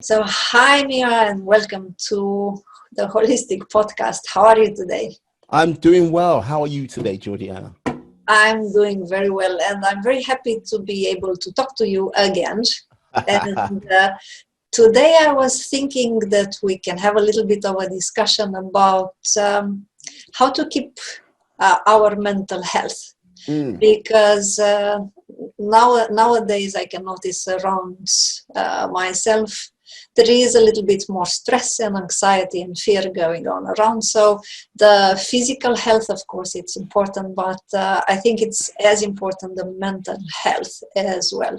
So, hi, Mia, and welcome to the Holistic Podcast. How are you today? I'm doing well. How are you today, Georgiana? I'm doing very well, and I'm very happy to be able to talk to you again. And today I was thinking that we can have a little bit of a discussion about how to keep our mental health. Because nowadays I can notice around myself there is a little bit more stress and anxiety and fear going on around. So the physical health, of course, it's important, but I think it's as important the mental health as well.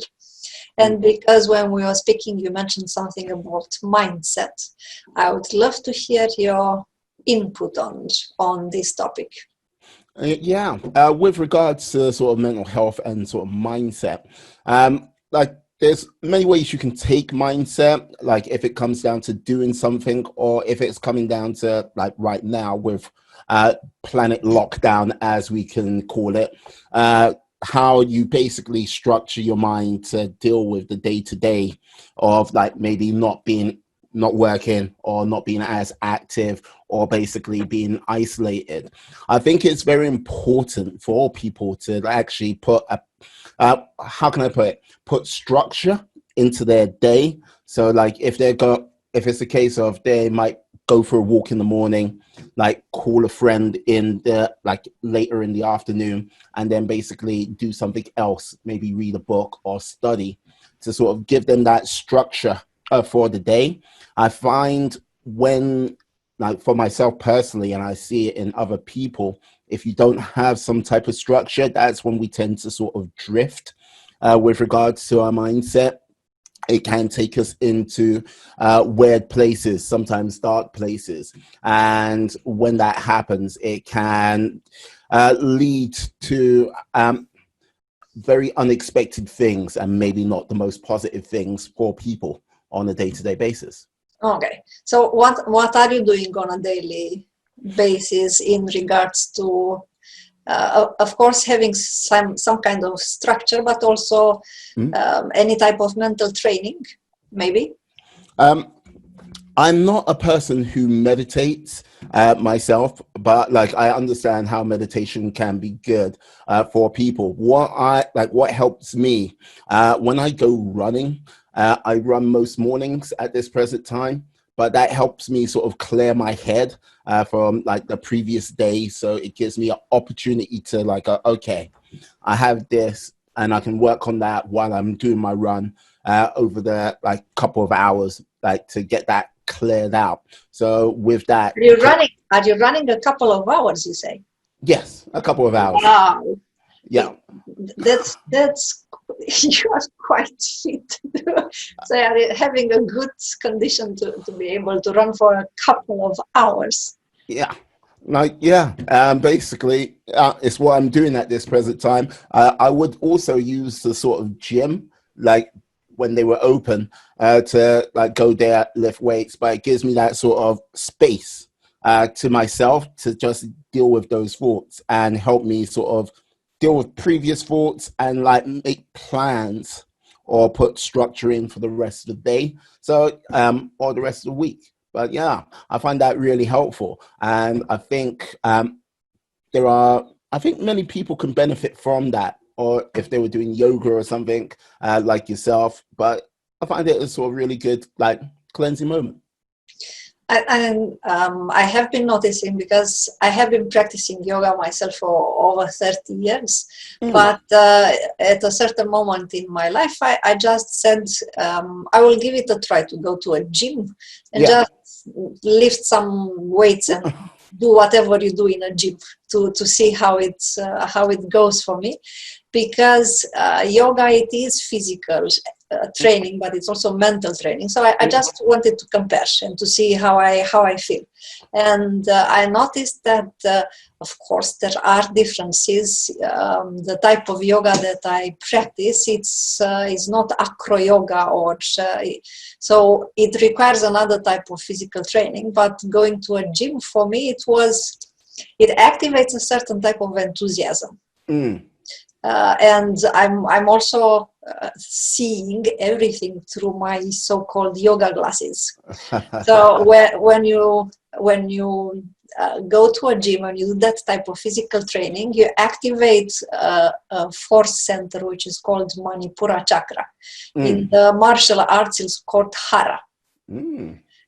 And because when we were speaking, you mentioned something about mindset. I would love to hear your input on this topic. With regards to sort of mental health and sort of mindset, there's many ways you can take mindset, like if it comes down to doing something or if it's coming down to like right now with planet lockdown, as we can call it, how you basically structure your mind to deal with the day-to-day of like maybe not working or not being as active or basically being isolated. I think it's very important for people to actually put put structure into their day. So like if it's a case of they might go for a walk in the morning, like call a friend in the like later in the afternoon, and then basically do something else, maybe read a book or study to sort of give them that structure for the day. I find when, like for myself personally, and I see it in other people, if you don't have some type of structure, that's when we tend to sort of drift with regards to our mindset. It can take us into weird places, sometimes dark places. And when that happens, it can lead to very unexpected things and maybe not the most positive things for people on a day-to-day basis. Okay. So what are you doing on a daily basis in regards to, of course, having some kind of structure, but also any type of mental training, maybe? I'm not a person who meditates myself, but like I understand how meditation can be good for people. What helps me when I go running, I run most mornings at this present time, but that helps me sort of clear my head from like the previous day. So it gives me an opportunity to like, okay, I have this and I can work on that while I'm doing my run over the like couple of hours, like to get that cleared out. So with that, Are you running a couple of hours, you say? Yes, a couple of hours. Wow. Yeah. That's you are quite fit. So you're having a good condition to be able to run for a couple of hours. Yeah. Basically, it's what I'm doing at this present time. I would also use the sort of gym, like when they were open, to like go there, lift weights, but it gives me that sort of space to myself to just deal with those thoughts and help me sort of deal with previous thoughts and like make plans or put structure in for the rest of the day. So, or the rest of the week. But yeah, I find that really helpful. And I think I think many people can benefit from that, or if they were doing yoga or something like yourself. But I find it a sort of really good, like cleansing moment. I have been noticing, because I have been practicing yoga myself for over 30 years. But at a certain moment in my life, I just said, I will give it a try to go to a gym and just lift some weights and do whatever you do in a gym to see how it goes for me. Because yoga, it is physical training, but it's also mental training. So I just wanted to compare and to see how I feel. And I noticed that, of course, there are differences. The type of yoga that I practice, is not acro yoga, so it requires another type of physical training. But going to a gym, for me, it activates a certain type of enthusiasm. And I'm also seeing everything through my so-called yoga glasses. So when you go to a gym and you do that type of physical training, you activate a force center which is called Manipura chakra. In the martial arts, it's called Hara.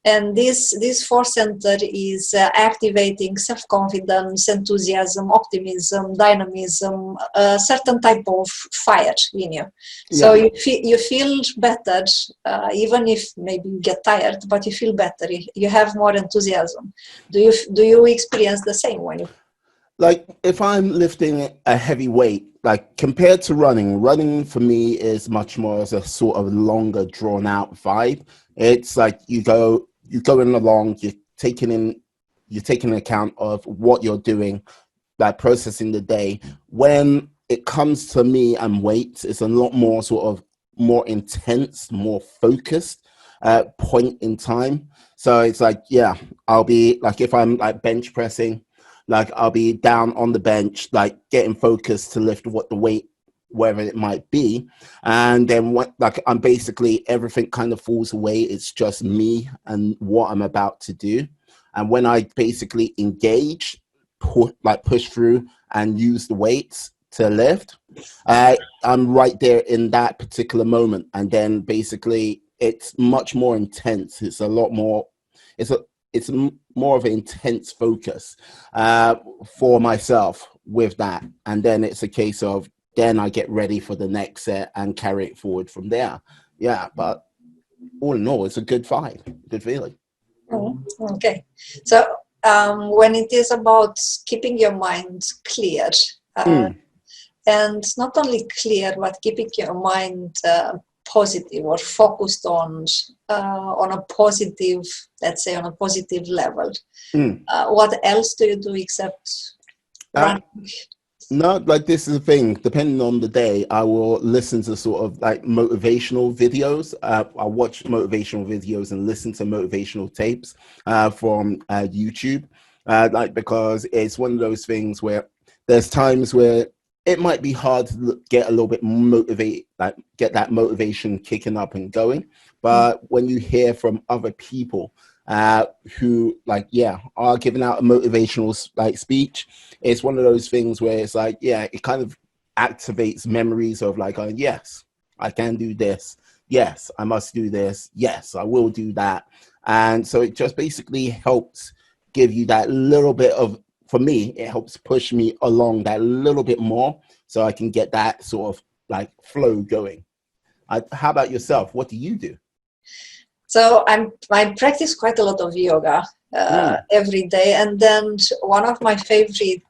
And this force center is activating self-confidence, enthusiasm, optimism, dynamism, a certain type of fire in you. So you feel better, even if maybe you get tired, but you feel better. You have more enthusiasm. Do you experience the same when you? Like if I'm lifting a heavy weight, like compared to running for me is much more as a sort of longer drawn out vibe. It's like you're going along, you're taking account of what you're doing, like processing the day. When it comes to me and weights, it's a lot more sort of more intense, more focused point in time. So it's like, yeah, I'll be like, if I'm like bench pressing, like I'll be down on the bench, like getting focused to lift what the weight, wherever it might be. And then like I'm basically, everything kind of falls away. It's just me and what I'm about to do. And when I basically engage, push through and use the weights to lift, I'm right there in that particular moment. And then basically it's much more intense. It's a lot more, it's more of an intense focus for myself with that. And then it's a case of, then I get ready for the next set and carry it forward from there. Yeah, but all in all, it's a good fight, good feeling. Okay. So when it is about keeping your mind clear, and not only clear, but keeping your mind positive or focused on a positive, let's say on a positive level. What else do you do except running? No, like this is the thing. Depending on the day, I will listen to sort of like motivational videos. I watch motivational videos and listen to motivational tapes from YouTube, like because it's one of those things where there's times where it might be hard to get a little bit motivated, like get that motivation kicking up and going. But when you hear from other people who like, are giving out a motivational like speech, it's one of those things where it's like, it kind of activates memories of like, oh, yes, I can do this. Yes, I must do this. Yes, I will do that. And so it just basically helps give you that little bit of, for me, it helps push me along that little bit more so I can get that sort of like flow going. How about yourself? What do you do? So I practice quite a lot of yoga every day, and then one of my favorite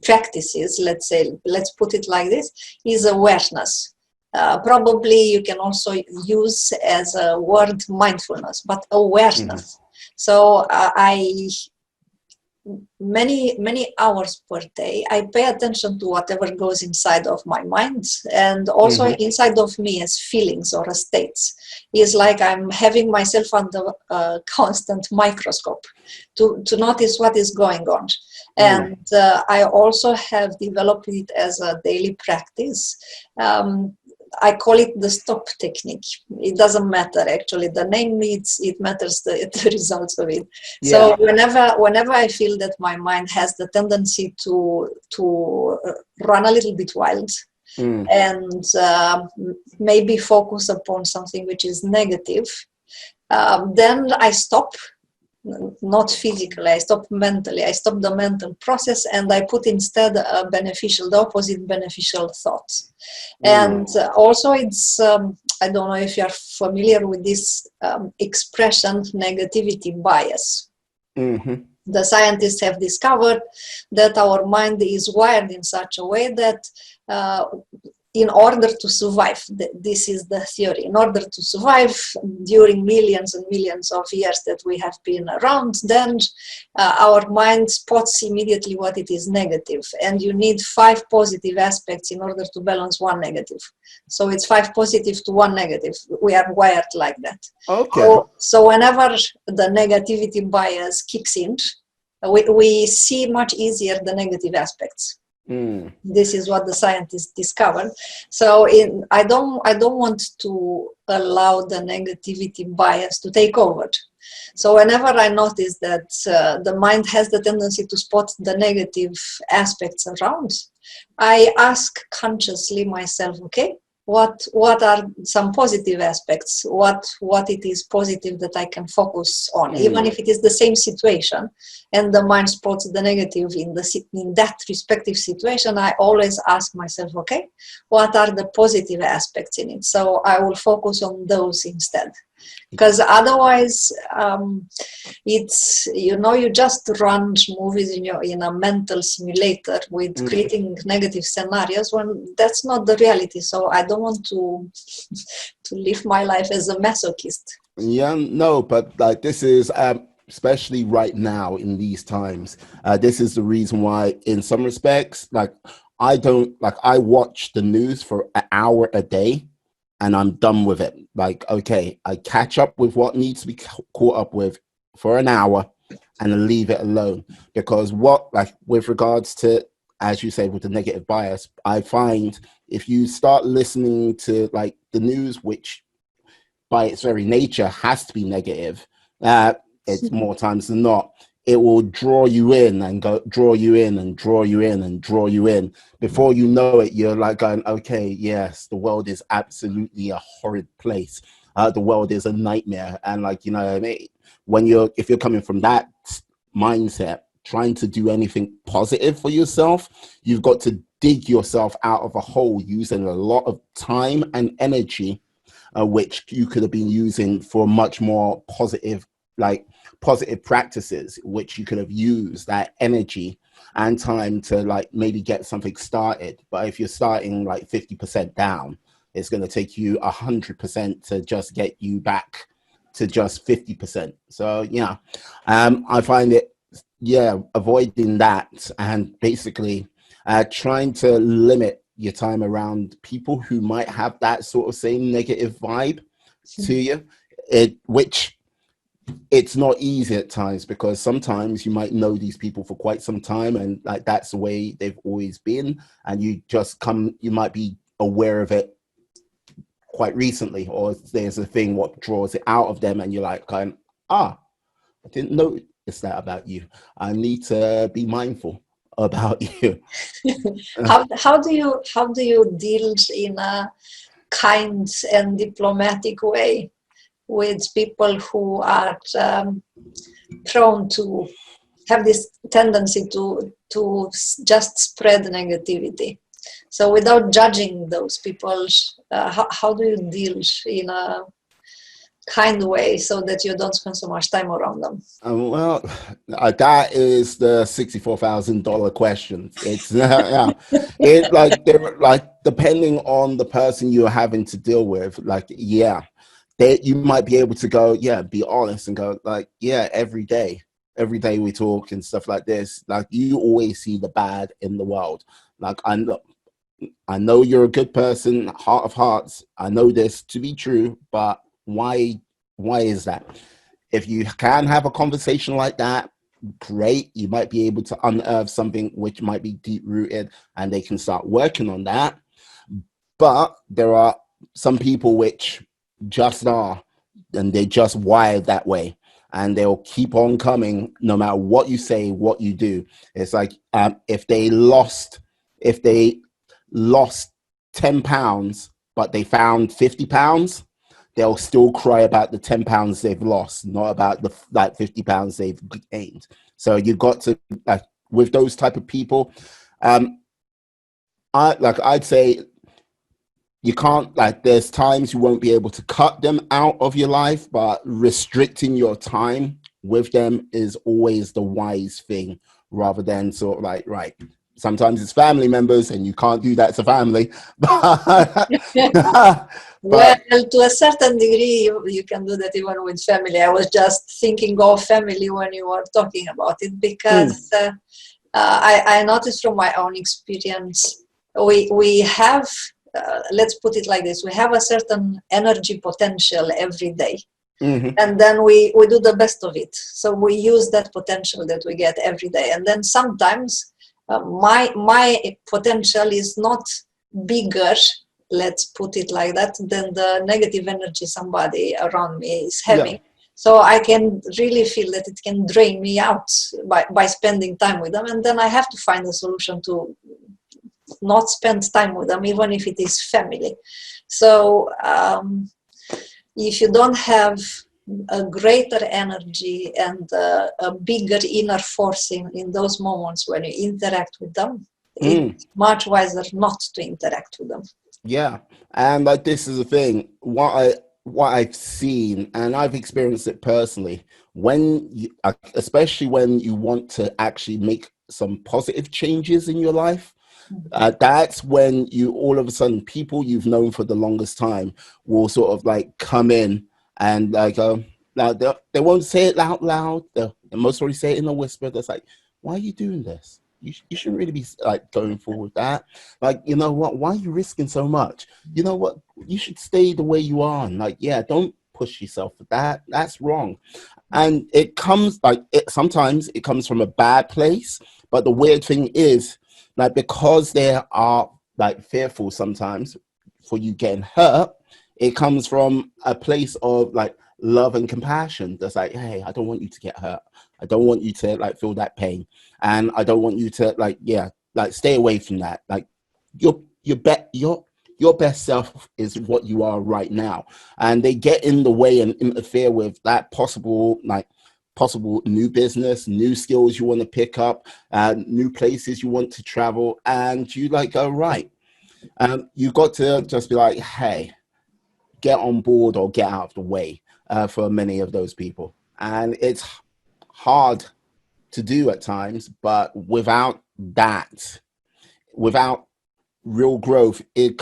practices, let's put it like this, is awareness. Probably you can also use as a word mindfulness, but awareness. So many hours per day, I pay attention to whatever goes inside of my mind and also inside of me as feelings or as states. It's like I'm having myself under a constant microscope to notice what is going on. And I also have developed it as a daily practice. I call it the stop technique. It doesn't matter actually the name, it matters the results of it. So whenever I feel that my mind has the tendency to run a little bit wild and maybe focus upon something which is negative, then I stop. Not physically, I stop mentally, I stop the mental process and I put instead the opposite beneficial thoughts. And also it's, I don't know if you're familiar with this expression, negativity bias. The scientists have discovered that our mind is wired in such a way that in order to survive, this is the theory, in order to survive during millions and millions of years that we have been around, then our mind spots immediately what it is negative. And you need 5 positive aspects in order to balance 1 negative. So it's 5 positive to 1 negative. We are wired like that. Okay. So whenever the negativity bias kicks in, we see much easier the negative aspects. Mm. This is what the scientists discovered. So I don't want to allow the negativity bias to take over. So whenever I notice that the mind has the tendency to spot the negative aspects around, I ask consciously myself, okay, what are some positive aspects? What it is positive that I can focus on, even if it is the same situation, and the mind spots the negative in that respective situation. I always ask myself, okay, what are the positive aspects in it? So I will focus on those instead. Because otherwise, it's, you just run movies in a mental simulator with creating negative scenarios when that's not the reality. So I don't want to live my life as a masochist. Yeah, no, but like this is especially right now in these times. This is the reason why, in some respects, like I watch the news for an hour a day, and I'm done with it. Like, okay, I catch up with what needs to be caught up with for an hour and leave it alone. Because with regards to, as you say, with the negative bias, I find if you start listening to like the news, which by its very nature has to be negative, it's more times than not, it will draw you in and draw you in and draw you in and draw you in. Before you know it, you're like going, okay, yes, the world is absolutely a horrid place. The world is a nightmare. And like, you know what I mean? If you're coming from that mindset, trying to do anything positive for yourself, you've got to dig yourself out of a hole using a lot of time and energy, which you could have been using for much more positive practices, which you could have used that energy and time to like maybe get something started. But if you're starting like 50% down, it's going to take you 100% to just get you back to just 50%. So yeah, I find it, avoiding that and basically trying to limit your time around people who might have that sort of same negative vibe to you, which it's not easy at times, because sometimes you might know these people for quite some time and like that's the way they've always been, and you might be aware of it quite recently, or there's a thing what draws it out of them and you're like I didn't notice that about you. I need to be mindful about you. How do you deal in a kind and diplomatic way with people who are prone to have this tendency to just spread negativity? So without judging those people, how do you deal in a kind way so that you don't spend so much time around them? Well, that is the $64,000 question. It's it like they're like, depending on the person you're having to deal with, like you might be able to go be honest and go like every day we talk and stuff like this. Like you always see the bad in the world. Like I know you're a good person, heart of hearts. I know this to be true, but why is that? If you can have a conversation like that, great. You might be able to unearth something which might be deep rooted and they can start working on that. But there are some people which just are, and they just wired that way. And they'll keep on coming no matter what you say, what you do. It's like if they lost 10 pounds, but they found 50 pounds, they'll still cry about the 10 pounds they've lost, not about the 50 pounds they've gained. So you've got to, with those type of people, I'd say you can't, there's times you won't be able to cut them out of your life, but restricting your time with them is always the wise thing, rather than sort of right. Sometimes it's family members and you can't do that to family. Well, to a certain degree, you can do that even with family. I was just thinking of family when you were talking about it, because I noticed from my own experience, we have, let's put it like this, we have a certain energy potential every day. Mm-hmm. And then we do the best of it. So we use that potential that we get every day. And then sometimes my potential is not bigger, let's put it like that, than the negative energy somebody around me is having. Yeah. So I can really feel that it can drain me out by spending time with them, and then I have to find a solution to not spend time with them, even if it is family. So if you don't have a greater energy and a bigger inner force in those moments when you interact with them, it's much wiser not to interact with them. Yeah, and like this is the thing. What I've seen, and I've experienced it personally. When you, especially when you want to actually make some positive changes in your life, that's when you all of a sudden people you've known for the longest time will sort of like come in and like now they won't say it out loud. They'll most probably say it in a whisper. That's like, why are you doing this? You shouldn't really be like going forward with that. Like, you know what? Why are you risking so much? You know what? You should stay the way you are. And like, yeah, don't push yourself for that. That's wrong. And it comes like sometimes it comes from a bad place. But the weird thing is, like, because they are like fearful sometimes for you getting hurt, it comes from a place of like love and compassion. That's like, hey, I don't want you to get hurt. I don't want you to like feel that pain, and I don't want you to like, yeah, like stay away from that. Like your best self is what you are right now, and they get in the way and interfere with that possible new business, new skills you want to pick up, new places you want to travel, and you like go right. You got to just be like, hey, get on board or get out of the way for many of those people, and it's hard to do at times, but without real growth, it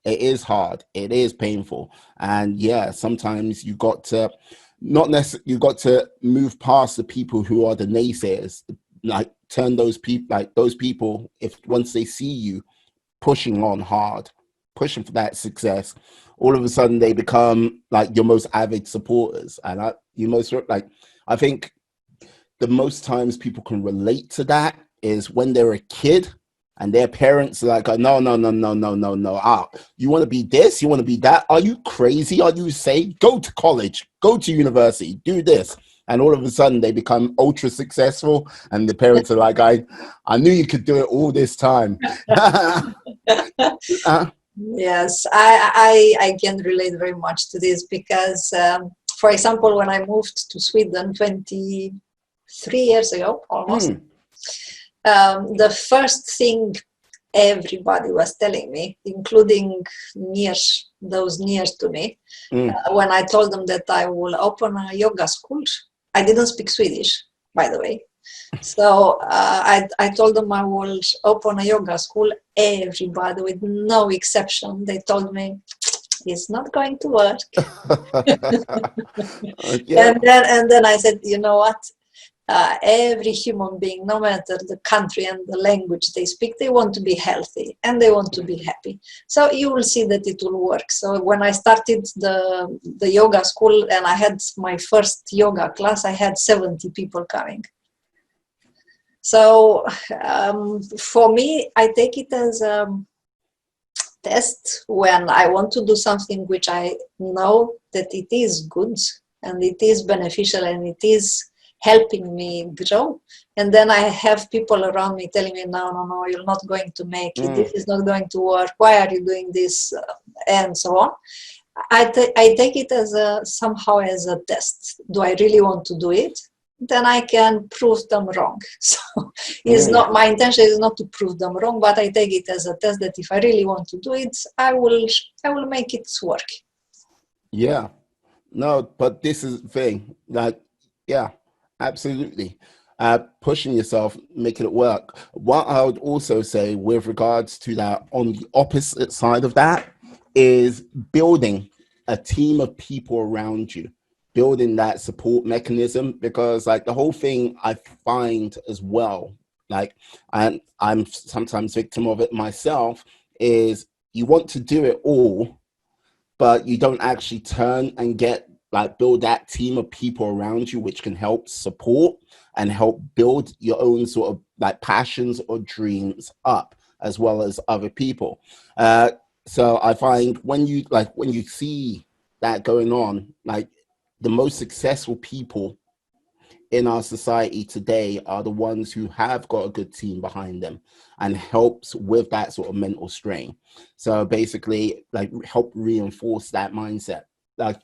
is hard, it is painful, and yeah, sometimes you got to not necessarily, you got to move past the people who are the naysayers, like turn those people, if once they see you pushing on hard, pushing for that success, all of a sudden they become like your most avid supporters. And I think the most times people can relate to that is when they're a kid and their parents are like, no, no, no, no, no, no, no. You want to be this? You want to be that? Are you crazy? Are you insane? Go to college, go to university, do this. And all of a sudden they become ultra successful. And the parents are like, I knew you could do it all this time. Yes, I can relate very much to this because, for example, when I moved to Sweden 23 years ago, almost, the first thing everybody was telling me, including those near to me, when I told them that I will open a yoga school. I didn't speak Swedish, by the way. So I told them I will open a yoga school. Everybody, with no exception, they told me it's not going to work. Yeah. And then I said, you know what? Every human being, no matter the country and the language they speak, they want to be healthy and they want to be happy. So you will see that it will work. So when I started the yoga school and I had my first yoga class, I had 70 people coming. So for me, I take it as a test when I want to do something which I know that it is good and it is beneficial and it is helping me grow. And then I have people around me telling me, no, you're not going to make it. This is not going to work. Why are you doing this? And so on. I take it as somehow as a test. Do I really want to do it? Then I can prove them wrong. So it's not, my intention is not to prove them wrong, but I take it as a test that if I really want to do it, I will make it work. Yeah. No, but this is the thing that, yeah, absolutely. Pushing yourself, making it work. What I would also say with regards to that, on the opposite side of that, is building a team of people around you, building that support mechanism, because like the whole thing I find as well, like I'm sometimes victim of it myself, is you want to do it all, but you don't actually turn and get build that team of people around you, which can help support and help build your own sort of like passions or dreams up, as well as other people. So I find when you see that going on, like the most successful people in our society today are the ones who have got a good team behind them and helps with that sort of mental strain. So basically, like, help reinforce that mindset. Like,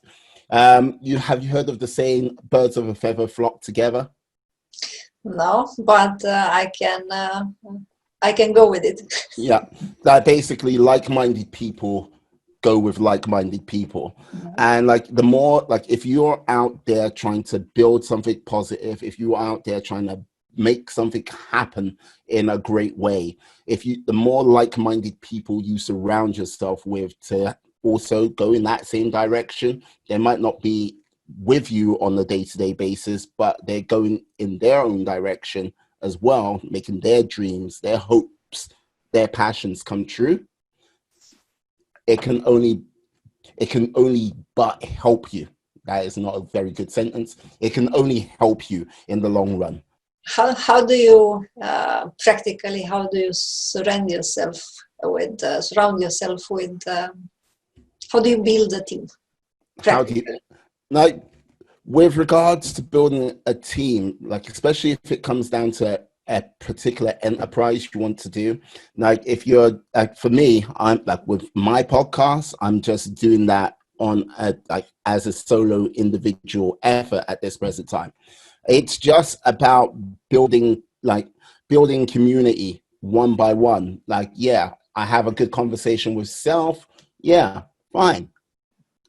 you heard of the saying, birds of a feather flock together? No, but I can go with it. Yeah, that basically like-minded people go with like-minded people. And like the more, like, if you're out there trying to build something positive, if you're out there trying to make something happen in a great way, the more like-minded people you surround yourself with to also go in that same direction, they might not be with you on a day-to-day basis, but they're going in their own direction as well, making their dreams, their hopes, their passions come true. It can only but help you. That is not a very good sentence. It can only help you in the long run. How do you practically, how do you surround yourself with how do you build a team? How do you, like, with regards to building a team, like, especially if it comes down to a particular enterprise you want to do, like, if you're like, for me, I'm like, with my podcast, I'm just doing that on as a solo individual effort at this present time. It's just about building community one by one. Like, yeah, I have a good conversation with self. Yeah, fine.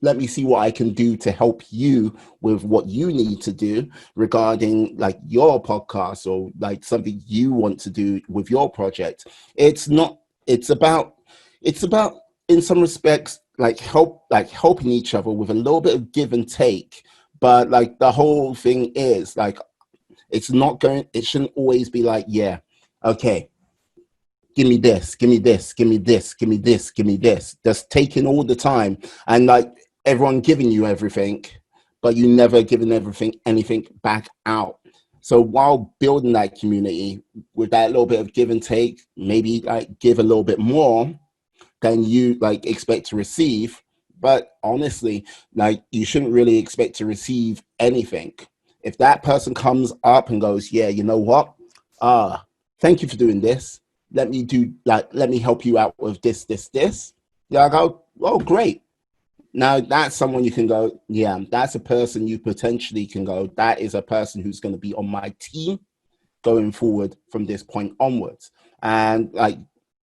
Let me see what I can do to help you with what you need to do regarding like your podcast or like something you want to do with your project. It's about in some respects helping each other with a little bit of give and take. But like the whole thing is like, it shouldn't always be like, yeah, okay, give me this, give me this, give me this, give me this, give me this. Just taking all the time and like everyone giving you everything, but you never giving anything back out. So while building that community with that little bit of give and take, maybe like give a little bit more than you like expect to receive. But honestly, like, you shouldn't really expect to receive anything. If that person comes up and goes, yeah, you know what? Thank you for doing this. Let me help you out with this. Yeah, I go, oh, great. Now that's someone you can go, yeah, that's a person you potentially can go, that is a person who's going to be on my team going forward from this point onwards. And like,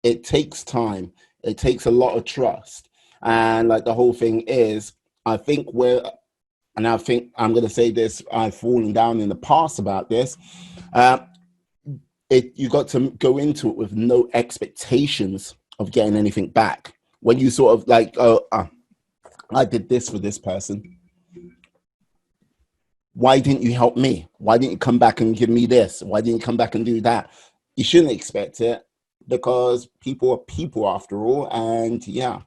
it takes time. It takes a lot of trust. And like the whole thing is, I think I'm going to say this, I've fallen down in the past about this. You got to go into it with no expectations of getting anything back. When you sort of like, I did this for this person. Why didn't you help me? Why didn't you come back and give me this? Why didn't you come back and do that? You shouldn't expect it, because people are people after all. And yeah.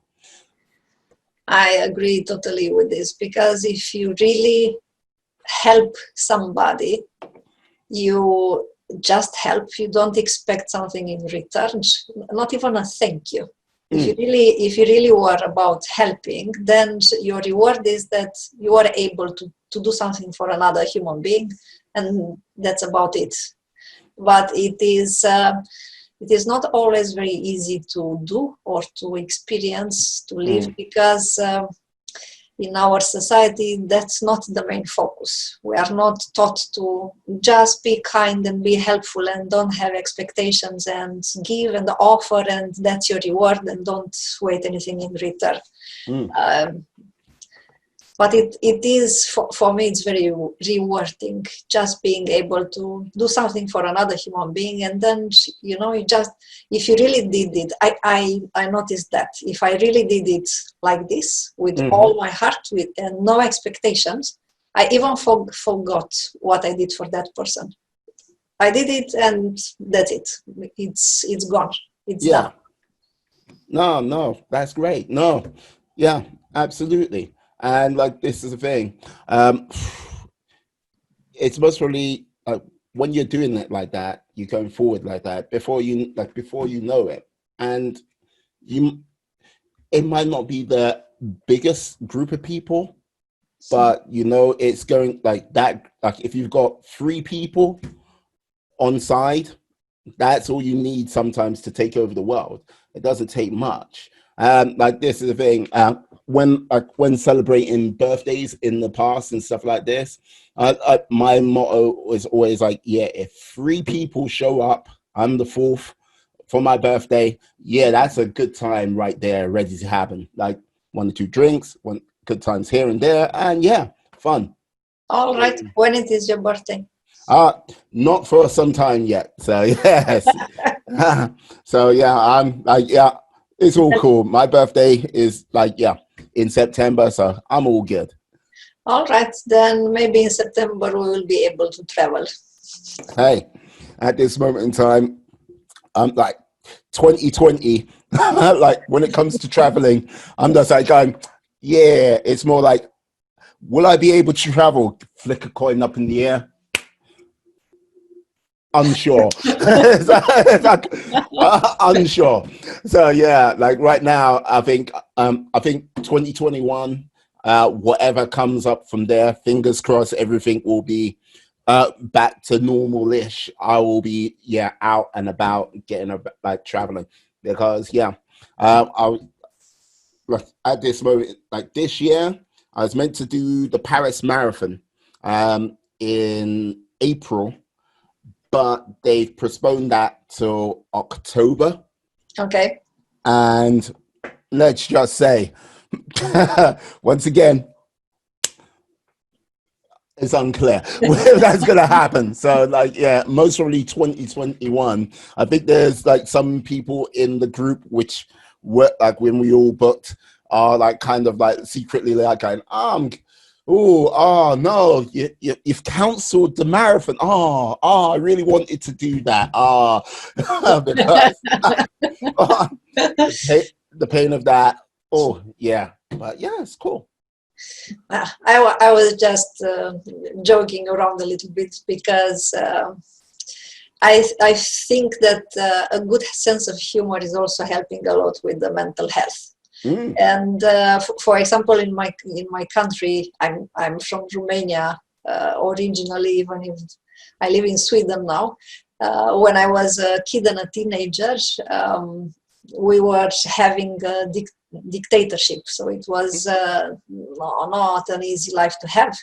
I agree totally with this, because if you really help somebody, you just help. You don't expect something in return, not even a thank you. If you really were about helping, then your reward is that you are able to do something for another human being, and that's about it. But it is not always very easy to do or to experience, to live, because in our society, that's not the main focus. We are not taught to just be kind and be helpful and don't have expectations and give and offer, and that's your reward, and don't wait anything in return. But it is, for me, it's very rewarding, just being able to do something for another human being. And then, if you really did it, I noticed that if I really did it like this, with all my heart, and no expectations, I even forgot what I did for that person. I did it, and that's it. It's gone. It's done. No, that's great. No, yeah, absolutely. And like, this is the thing. It's most probably when you're doing it like that, you're going forward like that before you know it, and you it might not be the biggest group of people, but you know it's going like that. Like if you've got 3 people on side, that's all you need sometimes to take over the world. It doesn't take much. Like this is the thing. When celebrating birthdays in the past and stuff like this, my motto was always like, yeah, if 3 people show up, I'm the 4th for my birthday. Yeah, that's a good time right there, ready to happen. Like 1 or 2 drinks, one good times here and there, and yeah, fun. All right. When it is your birthday? Not for some time yet. So yes. So yeah, I'm like, yeah, it's all cool. My birthday is like, yeah, in September, so I'm all good. All right, then maybe in September we will be able to travel. Hey, at this moment in time, I'm like 2020. Like when it comes to traveling, I'm just like going, yeah. It's more like, will I be able to travel? Flick a coin up in the air. Unsure. Unsure. So yeah, like right now, I think 2021, whatever comes up from there, fingers crossed, everything will be back to normal-ish. I will be out and about, getting like traveling, because I like at this moment, like this year, I was meant to do the Paris Marathon in April, but they've postponed that till October. Okay. And let's just say, once again, it's unclear whether that's going to happen. So, like, yeah, most probably 2021. I think there's like some people in the group which were like, when we all booked, are like kind of like secretly like going, oh no, you've cancelled the marathon. I really wanted to do that. Because the pain of that. Oh yeah, but yeah, it's cool. I was just joking around a little bit, because I think that a good sense of humor is also helping a lot with the mental health. And for example, in my country, I'm from Romania originally, even if I live in Sweden now. When I was a kid and a teenager, we were having a dictatorship, so it was not an easy life to have.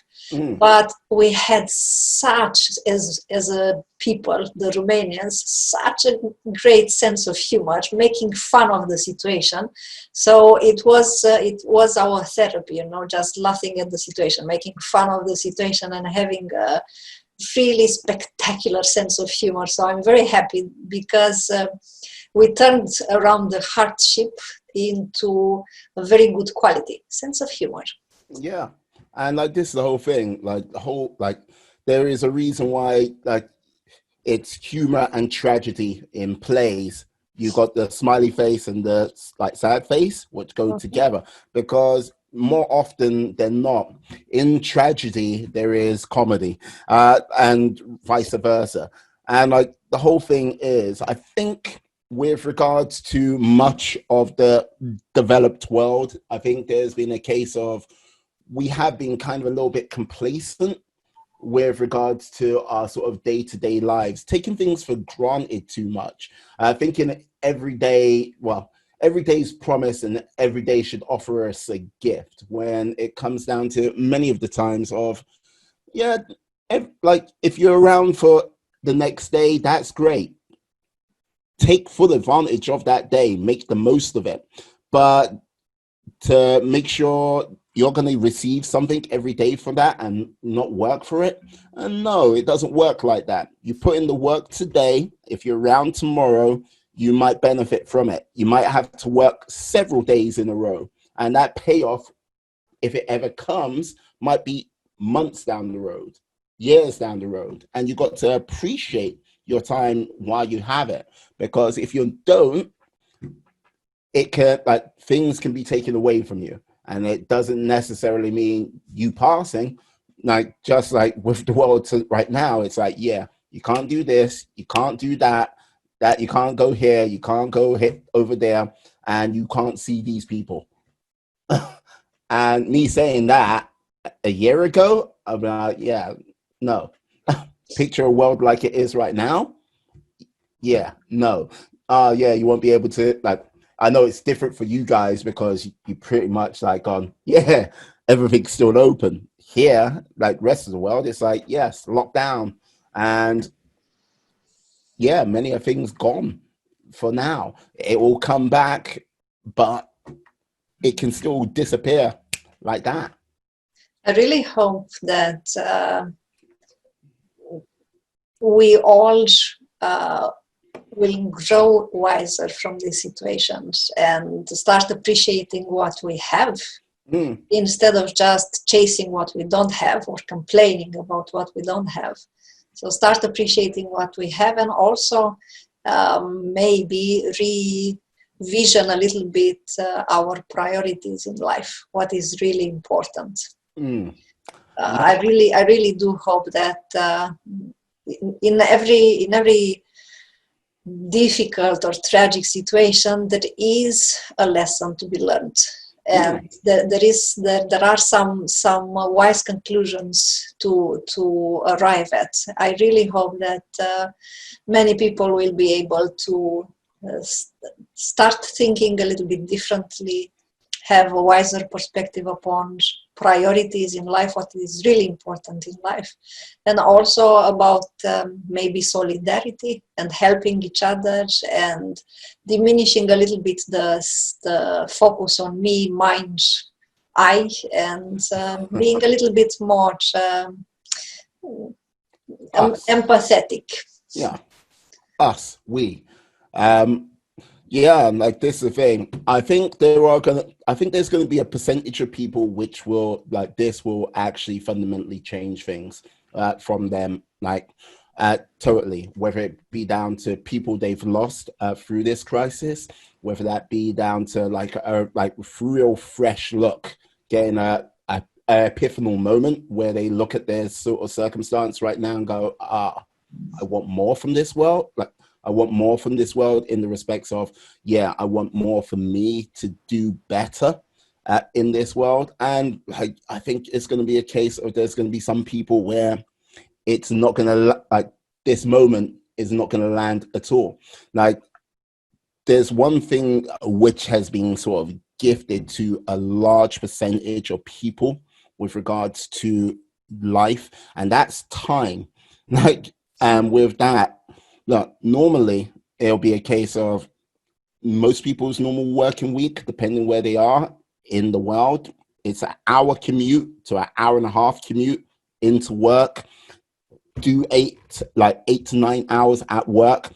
But we had such, as a people, the Romanians, such a great sense of humor, making fun of the situation. So it was our therapy, you know, just laughing at the situation, making fun of the situation, and having a really spectacular sense of humor. So I'm very happy, because we turned around the hardship into a very good quality sense of humor. Yeah. And like, this is the whole thing, like the whole, like, there is a reason why, like, it's humor and tragedy in plays. You got the smiley face and the like sad face, which go together, because more often than not, in tragedy there is comedy, and vice versa. And like, the whole thing is, I think, with regards to much of the developed world, I think there's been a case of, we have been kind of a little bit complacent with regards to our sort of day-to-day lives, taking things for granted too much, thinking every day's promise and every day should offer us a gift, when it comes down to many of the times of, like, if you're around for the next day, that's great. Take full advantage of that day, make the most of it. But to make sure you're going to receive something every day from that and not work for it, and no, it doesn't work like that. You put in the work today. If you're around tomorrow, you might benefit from it. You might have to work several days in a row, and that payoff, if it ever comes, might be months down the road, years down the road. And you got to appreciate your time while you have it, because if you don't, it can, like, things can be taken away from you. And it doesn't necessarily mean you passing. Like, just like with the world right now, it's like, yeah, you can't do this, you can't do that, you can't go here, you can't go hit over there, and you can't see these people. And me saying that a year ago, I'm like, yeah, no. Picture a world like it is right now. Yeah, no. Yeah, you won't be able to, like, I know it's different for you guys because you pretty much like yeah, everything's still open. Here, like rest of the world, it's like, yes, lockdown. And yeah, many of things gone for now. It will come back, but it can still disappear like that. I really hope that we all will grow wiser from these situations and start appreciating what we have instead of just chasing what we don't have or complaining about what we don't have. So start appreciating what we have, and also maybe revision a little bit our priorities in life, what is really important. I really do hope that in every difficult or tragic situation there is a lesson to be learned, and there are some wise conclusions to arrive at. I really hope that many people will be able to start thinking a little bit differently, have a wiser perspective upon priorities in life, what is really important in life, and also about maybe solidarity and helping each other, and diminishing a little bit the focus on me, mine, I, and being a little bit more empathetic. Yeah, us, we. Yeah, like this is the thing. I think there's gonna be a percentage of people which will, like, this will actually fundamentally change things from them, like totally. Whether it be down to people they've lost through this crisis, whether that be down to like a real fresh look, getting a epiphanal moment where they look at their sort of circumstance right now and go, I want more from this world. Like, I want more from this world in the respects of, yeah, I want more for me to do better in this world. And like, I think it's going to be a case of there's going to be some people where it's not going to, like, this moment is not going to land at all. Like, there's one thing which has been sort of gifted to a large percentage of people with regards to life, and that's time. Like, and with that, look, normally it'll be a case of most people's normal working week, depending where they are in the world, it's an hour commute to an hour and a half commute into work, do 8 to 9 hours at work,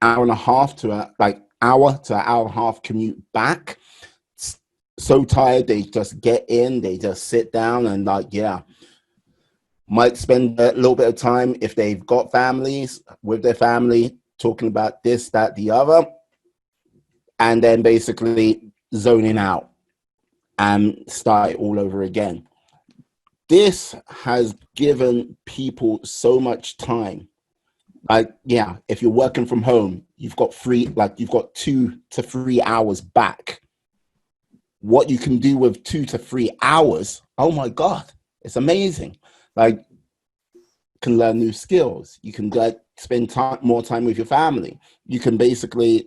hour and a half to an hour and a half commute back. So tired, they just get in, they just sit down and might spend a little bit of time, if they've got families, with their family, talking about this, that, the other, and then basically zoning out and start it all over again. This has given people so much time. Like, yeah, if you're working from home, you've got 2 to 3 hours back. What you can do with 2 to 3 hours, oh my God, it's amazing. Like, you can learn new skills. You can spend more time with your family. You can basically,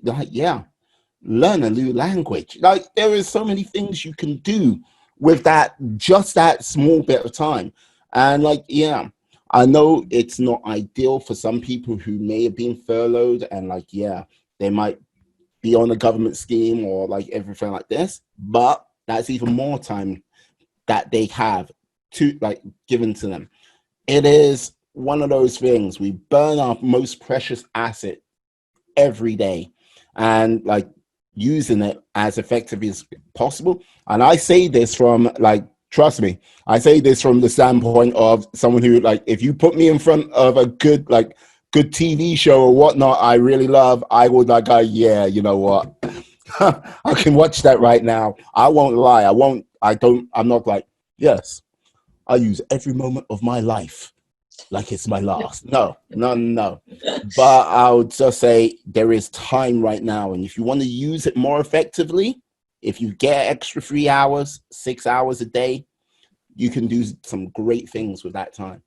learn a new language. Like, there is so many things you can do with just that small bit of time. And I know it's not ideal for some people who may have been furloughed and they might be on a government scheme or everything like this, but that's even more time that they have to given to them. It is one of those things. We burn our most precious asset every day and using it as effectively as possible. And I say this from trust me, I say this from the standpoint of someone who if you put me in front of a good good TV show or whatnot I really love, I would yeah, you know what, I can watch that right now. I won't lie. I'm not like, yes, I use every moment of my life like it's my last. No, no, no. But I would just say there is time right now. And if you want to use it more effectively, if you get extra 3 hours, 6 hours a day, you can do some great things with that time.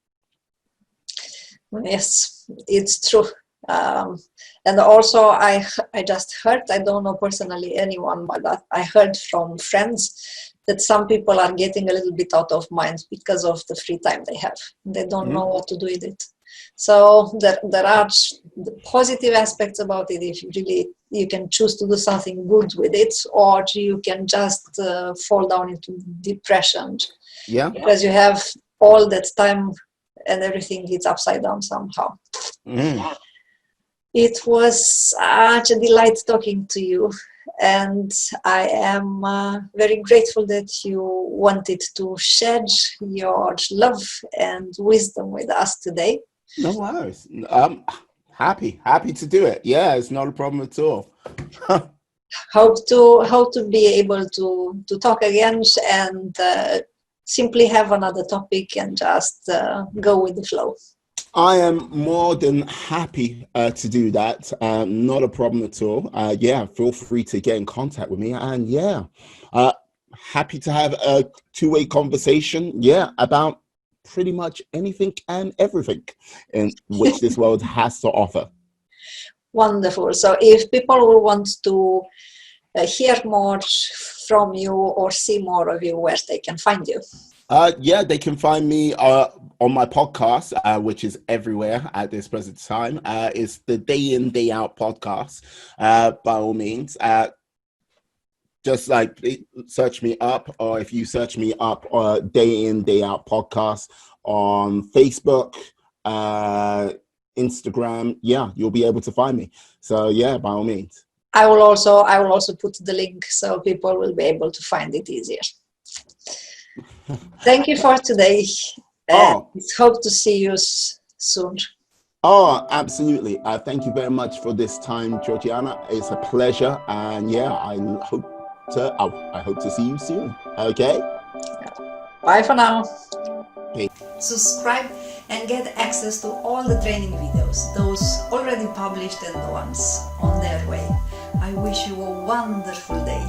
Yes, it's true. And also I just heard, I don't know personally anyone, but I heard from friends that some people are getting a little bit out of mind because of the free time they have. They don't know what to do with it. So there are the positive aspects about it. If you can choose to do something good with it, or you can just fall down into depression. Yeah. Because you have all that time and everything is upside down somehow. It was such a delight talking to you, and I am very grateful that you wanted to share your love and wisdom with us today. No worries. I'm happy to do it. Yeah, it's not a problem at all. Hope to be able to talk again and simply have another topic and just go with the flow. I am more than happy to do that. Not a problem at all. Yeah, feel free to get in contact with me. And yeah, happy to have a two-way conversation. Yeah, about pretty much anything and everything in which this world has to offer. Wonderful. So if people will want to hear more from you or see more of you, where they can find you? Yeah, they can find me on my podcast, which is everywhere at this present time. It's the Day In, Day Out podcast. By all means, just like search me up, or if you search me up, Day In, Day Out podcast on Facebook, Instagram, yeah, you'll be able to find me. So yeah, by all means. I will also put the link so people will be able to find it easier. Thank you for today. Hope to see you soon. Oh, absolutely. Thank you very much for this time, Georgiana. It's a pleasure. And yeah, I hope to see you soon. Okay? Bye for now. Okay. Subscribe and get access to all the training videos, those already published and the ones on their way. I wish you a wonderful day.